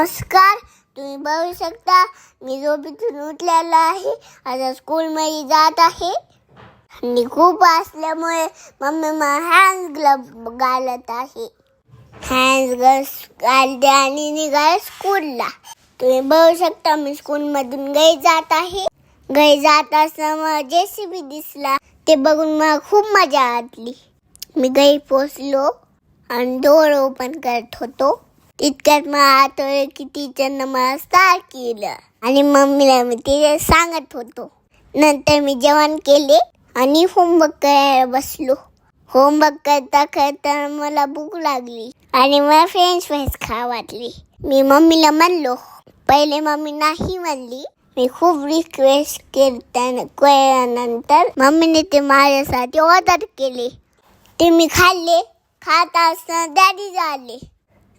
नमस्कार. तुम्ही बघू शकता मी झोपेतून उठलेला आहे. आता स्कूलमध्ये जात आहे आणि खूप असल्यामुळे मम्मी मला हँड ग्लव्ह घालत आहे. हँड ग्लव्ह घालते आणि निघाले स्कूलला. तुम्ही बघू शकता मी स्कूलमधून घरी जात आहे. घरी जात असताना मला JCB दिसला. ते बघून मला खूप मजा वाटली. मी घरी पोचलो आणि डोर ओपन करत होतो. तितक्यात मला आठवलं की टीचरनं मला स्टार्ट केलं आणि मम्मीला मी ते सांगत होतो. नंतर मी जेवण केले आणि होमवर्क करायला बसलो. होमवर्क करता करता मला भूक लागली आणि मला फ्रेंच फ्राईज खा वाटली. मी मम्मीला म्हणलो. पहिले मम्मी नाही म्हणली. मी खूप रिक्वेस्ट केल्यानंतर मम्मीने ते माझ्यासाठी ऑर्डर केले. ते मी खाल्ले. खात असताना डॅडी आले.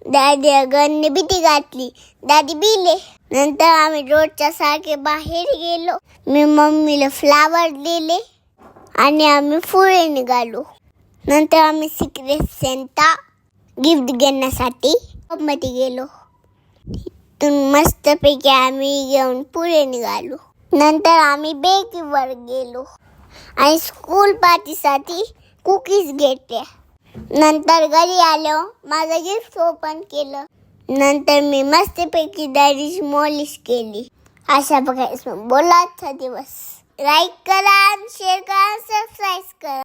डॅडी गनने भीती घातली. डॅडी बिले. नंतर आम्ही रोडच्या सारखे बाहेर गेलो. मी मम्मीला फ्लावर दिले आणि आम्ही पुढे निघालो. नंतर आम्ही सिक्रेट सेंटा गिफ्ट घेण्यासाठी मध्ये गेलो. तिथून मस्तपैकी आम्ही घेऊन पुढे निघालो. नंतर आम्ही बेकरीवर गेलो आणि स्कूल पार्टीसाठी कुकीज घेतल्या. नंतर घरी आलो. माझं गिफ्ट ओपन केलं. नंतर मी मस्तपैकी डॅडीची मॉलिश केली. अशा प्रकारे बोलाचा दिवस. लाईक करा, शेअर करा, सबस्क्राईब करा.